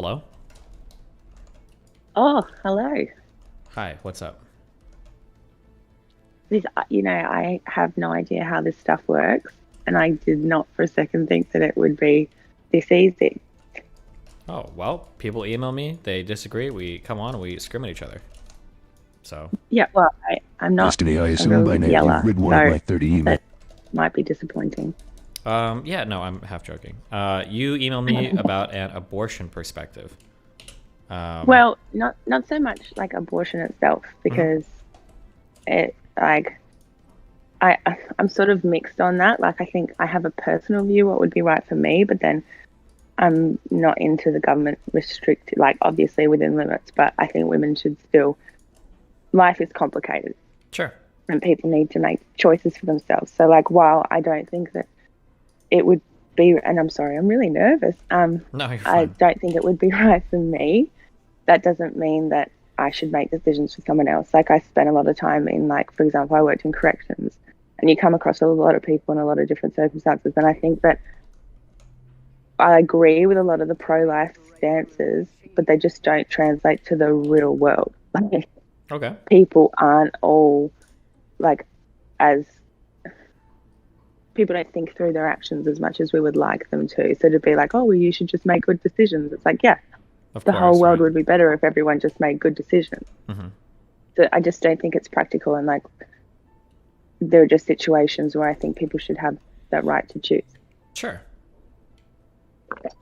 Hello? Oh, hello. Hi, what's up? I have no idea how this stuff works, and I did not for a second think that it would be this easy. Oh, well, people email me, they disagree, we come on and we scream at each other. So, Yeah, well, I'm not Destiny, I a assume real by now you've yeller, read one of so my 30 emails. that might be disappointing. yeah, no, I'm half joking. You emailed me about an abortion perspective. Well, not so much like abortion itself, Mhm. because it like I'm sort of mixed on that. Like, I think I have a personal view what would be right for me, but then I'm not into the government restrict, like obviously within limits, but I think women should still. Life is complicated, Sure. and people need to make choices for themselves. So, like, while I don't think that it would be, and I'm sorry, I'm really nervous. No, you're I fine. don't think it would be right for me. That doesn't mean that I should make decisions for someone else. Like, I spent a lot of time in, like, for example, I worked in corrections, and you come across a lot of people in a lot of different circumstances. And I think that I agree with a lot of the pro-life stances, but they just don't translate to the real world. Like, Okay. people aren't all like as people don't think through their actions as much as we would like them to. So to be like, oh, well, you should just make good decisions. It's like, yeah, Of the whole course, world right. would be better if everyone just made good decisions. hmm So I just don't think it's practical. And like, there are just situations where I think people should have that right to choose. Sure.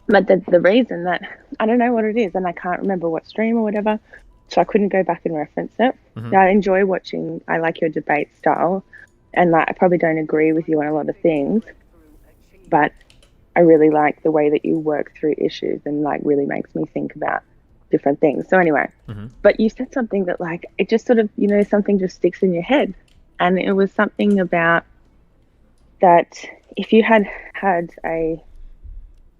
But the reason that I don't know what it is, and I can't remember what stream or whatever, so I couldn't go back and reference it. hmm Yeah, I enjoy watching. I like your debate style, and like I probably don't agree with you on a lot of things, but I really like the way that you work through issues and like really makes me think about different things. So anyway, hmm but you said something that like it just sort of something just sticks in your head, and it was something about that if you had a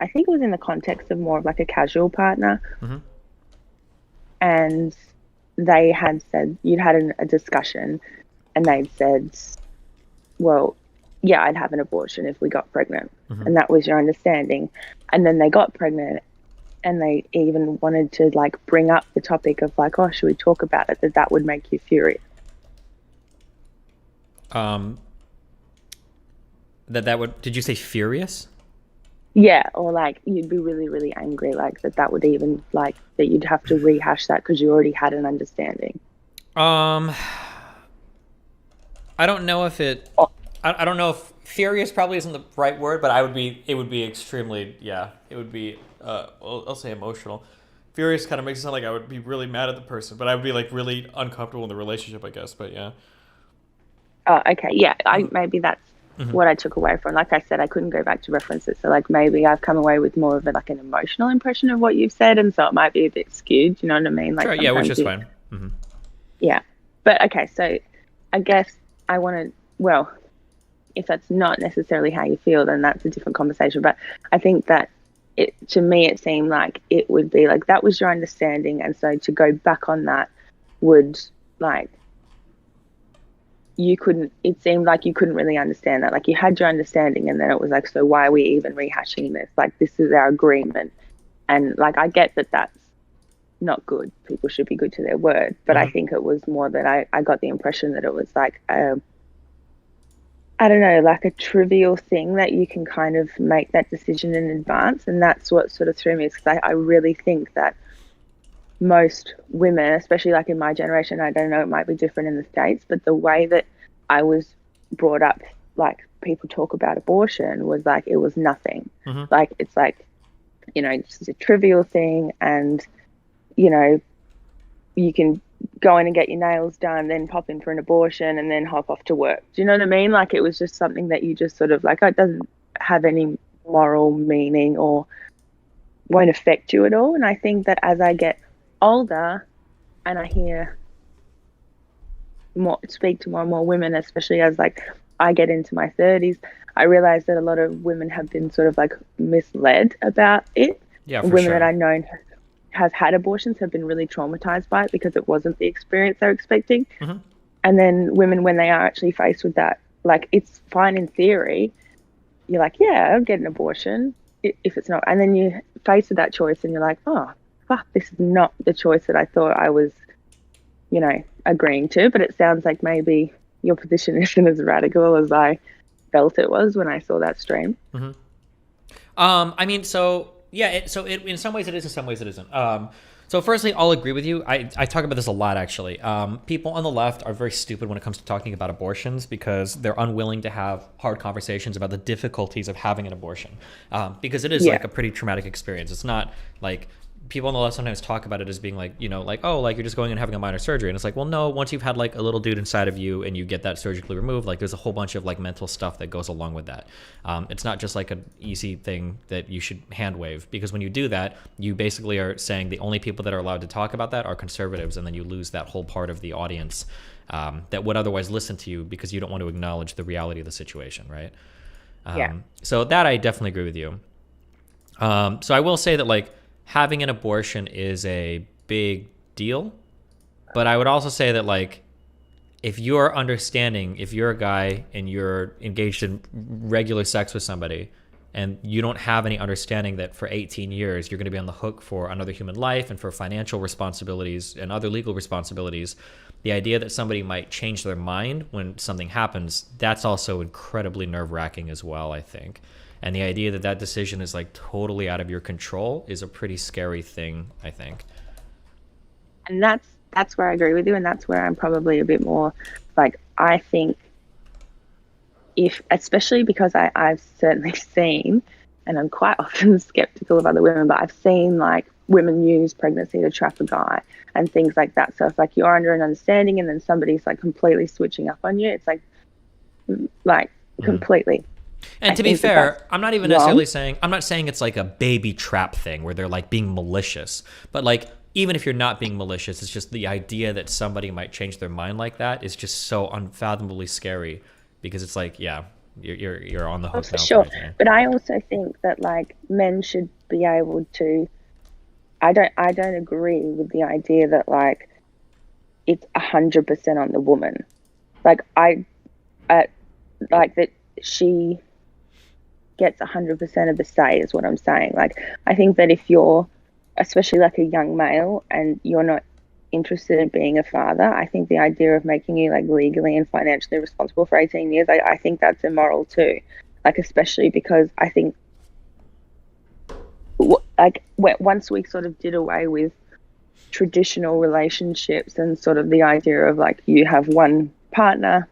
I think it was in the context of more of like a casual partner, hmm and they had said you'd had a discussion, and they'd said, well, yeah, I'd have an abortion if we got pregnant, hmm and that was your understanding. And then they got pregnant, and they even wanted to like bring up the topic of like, oh, should we talk about it? That would make you furious. Um, that would, did you say furious? Yeah, or like you'd be really, really angry, like that would even like that you'd have to rehash that because you already had an understanding. Um, I don't know if it, Oh, I don't know if furious probably isn't the right word, but it would be extremely, yeah, it would be, I'll say emotional. Furious kind of makes it sound like I would be really mad at the person, but I would be like really uncomfortable in the relationship, I guess. But yeah. oh, okay, yeah, I maybe that's hmm what I took away from. Like I said, I couldn't go back to reference it, so like maybe I've come away with more of a like an emotional impression of what you've said, and so it might be a bit skewed. You know what I mean? Sure. Like Yeah, which sometimes is you, fine. yeah. But okay, so I guess I want to. Well, if that's not necessarily how you feel, then that's a different conversation. But I think that it to me it seemed like it would be like that was your understanding, and so to go back on that would like you couldn't. It seemed like you couldn't really understand that. Like you had your understanding, and then it was like, so why are we even rehashing this? Like this is our agreement, and like I get that that's not good. People should be good to their word, but I hmm think it was more that I got the impression that it was like I don't know, like a trivial thing that you can kind of make that decision in advance. And that's what sort of threw me because I really think that most women, especially like in my generation, I don't know, it might be different in the States, but the way that I was brought up, like people talk about abortion was like it was nothing. hmm Like it's like, this is a trivial thing and, you know, you can go in and get your nails done, then pop in for an abortion and then hop off to work. Do you know what I mean? Like it was just something that you just sort of like, it doesn't have any moral meaning or won't affect you at all. And I think that as I get older and I hear more, speak to more and more women, especially as like I get into my 30s, I realize that a lot of women have been sort of like misled about it. Yeah, for Women that sure. I know have had abortions have been really traumatized by it because it wasn't the experience they're expecting. hmm And then women, when they are actually faced with that, like it's fine in theory. You're like, yeah, I'll get an abortion if it's not. And then you faced with that choice and you're like, oh. fuck, this is not the choice that I thought I was, agreeing to. But it sounds like maybe your position isn't as radical as I felt it was when I saw that stream. Mm-hmm. I mean, so yeah, in some ways it is, in some ways it isn't. So firstly, I'll agree with you. I talk about this a lot, actually. People on the left are very stupid when it comes to talking about abortions because they're unwilling to have hard conversations about the difficulties of having an abortion. Because it is Yeah. like a pretty traumatic experience. It's not like people on the left sometimes talk about it as being like, like, oh, like you're just going and having a minor surgery. And it's like, well, no, once you've had like a little dude inside of you and you get that surgically removed, like there's a whole bunch of like mental stuff that goes along with that. It's not just like an easy thing that you should hand wave, because when you do that, you basically are saying the only people that are allowed to talk about that are conservatives. And then you lose that whole part of the audience that would otherwise listen to you because you don't want to acknowledge the reality of the situation. Right. Yeah. So that I definitely agree with you. So I will say that like, having an abortion is a big deal, but I would also say that like if you're a guy and you're engaged in regular sex with somebody and you don't have any understanding that for 18 years you're going to be on the hook for another human life and for financial responsibilities and other legal responsibilities, the idea that somebody might change their mind when something happens, that's also incredibly nerve-wracking as well, I think. And the idea that that decision is like totally out of your control is a pretty scary thing, I think. And that's where I agree with you, and that's where I'm probably a bit more like, I think, if, especially because I've certainly seen, and I'm quite often skeptical of other women, but I've seen like women use pregnancy to trap a guy and things like that. So if like you're under an understanding and then somebody's like completely switching up on you, it's like completely. And I to be think fair, I'm not even wrong. necessarily saying, I'm not saying it's like a baby trap thing where they're like being malicious, but like, even if you're not being malicious, it's just the idea that somebody might change their mind like that is just so unfathomably scary, because it's like, yeah, you're on the Oh, hook for now. sure. But I also think that like men should be able to, I don't agree with the idea that like it's 100% on the woman. Like like that she gets 100% of the say is what I'm saying. Like, I think that if you're, especially like a young male, and you're not interested in being a father, I think the idea of making you like legally and financially responsible for 18 years, I think that's immoral too. Like, especially because I think like once we sort of did away with traditional relationships and sort of the idea of like you have one partner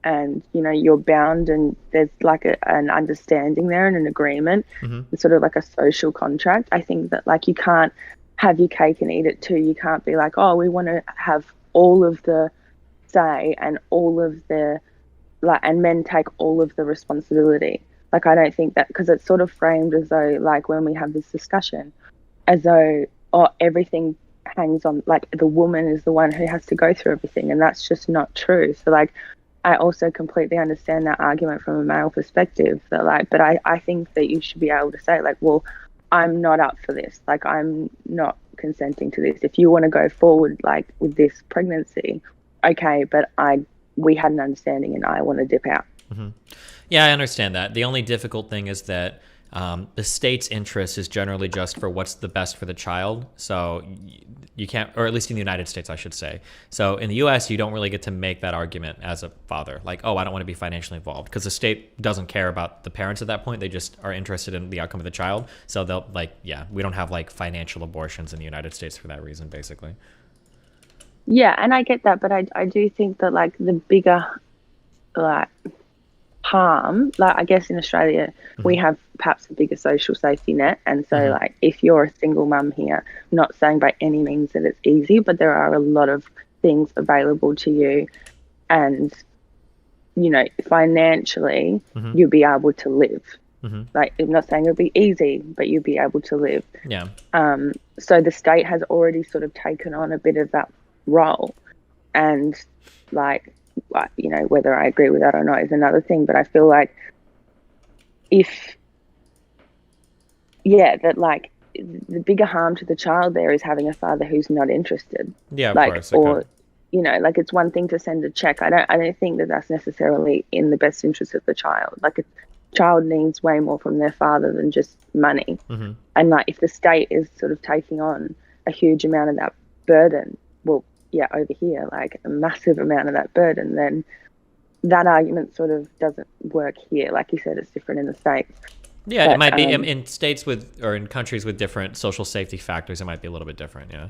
and you're bound and there's like an understanding there and an agreement, it's sort of like a social contract. I think that like you can't have your cake and eat it too. You can't be like, oh, we want to have all of the say and all of the like, and men take all of the responsibility. Like, I don't think that, because it's sort of framed as though like when we have this discussion as though, oh, everything hangs on, like the woman is the one who has to go through everything, and that's just not true. So like I also completely understand that argument from a male perspective, that like, but I think that you should be able to say like, well, I'm not up for this. Like, I'm not consenting to this. If you want to go forward like with this pregnancy, okay, but we had an understanding and I want to dip out. Yeah, I understand that. The only difficult thing is that the state's interest is generally just for what's the best for the child. So you can't, or at least in the United States, I should say. So in the US, you don't really get to make that argument as a father. Like, oh, I don't want to be financially involved, because the state doesn't care about the parents at that point. They just are interested in the outcome of the child. So they'll like, yeah, we don't have like financial abortions in the United States for that reason, basically. Yeah, and I get that, but I do think that like the bigger like harm, like I guess in Australia we have perhaps a bigger social safety net, and so like if you're a single mum here, I'm not saying by any means that it's easy, but there are a lot of things available to you, and financially you'll be able to live. Like, I'm not saying it'll be easy, but you'll be able to live. Yeah. So the state has already sort of taken on a bit of that role, and like, whether I agree with that or not is another thing, but I feel like that like the bigger harm to the child there is having a father who's not interested. Yeah, of like, course. or Okay. like, it's one thing to send a check. I don't think that that's necessarily in the best interest of the child. Like, it's child needs way more from their father than just money. And like if the state is sort of taking on a huge amount of that burden, well, yeah, over here, like a massive amount of that burden, then that argument sort of doesn't work here. Like you said, it's different in the States. Yeah, But, it might be in states with, or in countries with different social safety factors, it might be a little bit different, yeah.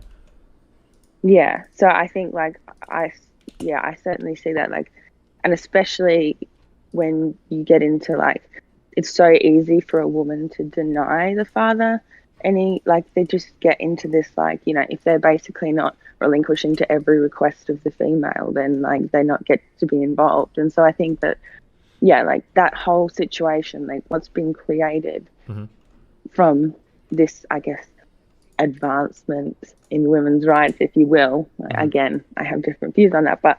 Yeah, so I think like I certainly see that, like, and especially when you get into like, it's so easy for a woman to deny the father any, like they just get into this, like, you know, if they're basically not relinquishing to every request of the female, then like they not get to be involved. And so I think that, yeah, like that whole situation, like what's been created from this, I guess, advancement in women's rights, if you will. Again, I have different views on that, but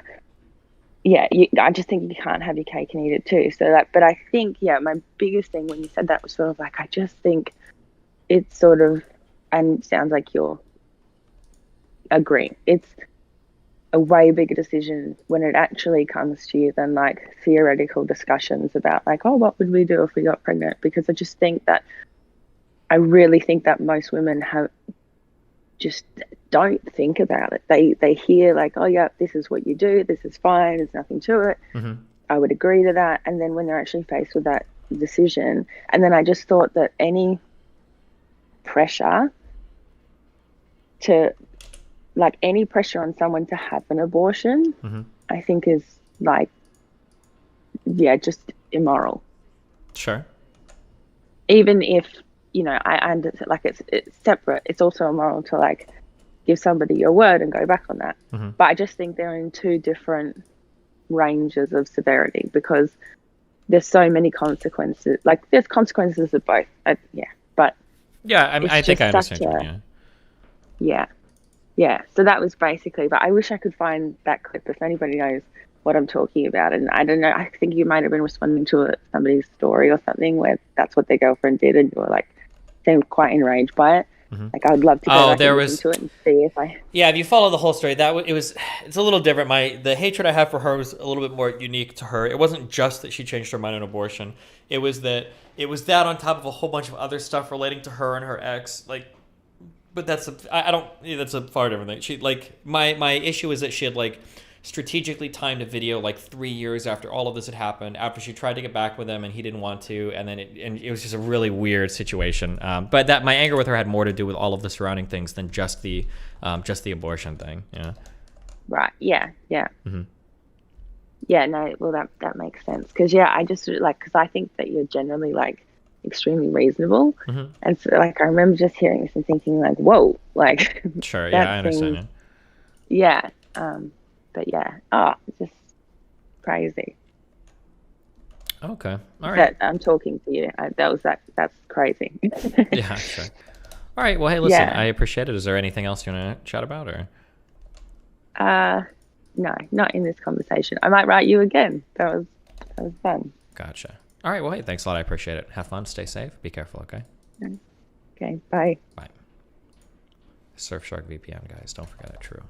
yeah, I just think you can't have your cake and eat it too. So that, but I think, yeah, my biggest thing when you said that was sort of like, I just think it's sort of, and it sounds like you're agreeing, it's a way bigger decision when it actually comes to you than like theoretical discussions about like, oh, what would we do if we got pregnant? Because I just think that, I really think that most women have just don't think about it. They hear like, oh yeah, this is what you do, this is fine, there's nothing to it. I would agree to that. And then when they're actually faced with that decision, and then I just thought that any pressure to, like any pressure on someone to have an abortion, I think is like, yeah, just immoral. Sure. Even if, you know, I understand, like it's separate. It's also immoral to like give somebody your word and go back on that. But I just think they're in two different ranges of severity, because there's so many consequences. Like there's consequences of both. Yeah, but yeah, I mean, I think I understand. Yeah. So that was basically. But I wish I could find that clip if anybody knows what I'm talking about. And I don't know. I think you might have been responding to somebody's story or something where that's what their girlfriend did, and you were like, seemed quite enraged by it. Like I would love to go back and listen to it and see if I. Yeah, if you follow the whole story, it's a little different. The hatred I have for her was a little bit more unique to her. It wasn't just that she changed her mind on abortion. It was that on top of a whole bunch of other stuff relating to her and her ex. Like, but that's a far different thing. She like my issue is that she had like strategically timed a video like 3 years after all of this had happened, after she tried to get back with him and he didn't want to, and then it was just a really weird situation. But that my anger with her had more to do with all of the surrounding things than just the abortion thing. Yeah. Right. Yeah. Yeah. Yeah. No. Well, that makes sense, because I just like, because I think that you're generally like extremely reasonable, and so like I remember just hearing this and thinking like, whoa, like. Sure. Yeah, I understand. Yeah. But yeah, it's just crazy. Okay, all right. I'm talking to you. That's crazy. Yeah, sure. All right. Well, hey, listen, I appreciate it. Is there anything else you want to chat about, or? No, not in this conversation. I might write you again. That was fun. Gotcha. All right. Well, hey, thanks a lot. I appreciate it. Have fun. Stay safe. Be careful. Okay. Okay. Bye. Bye. Surfshark VPN, guys. Don't forget it. True.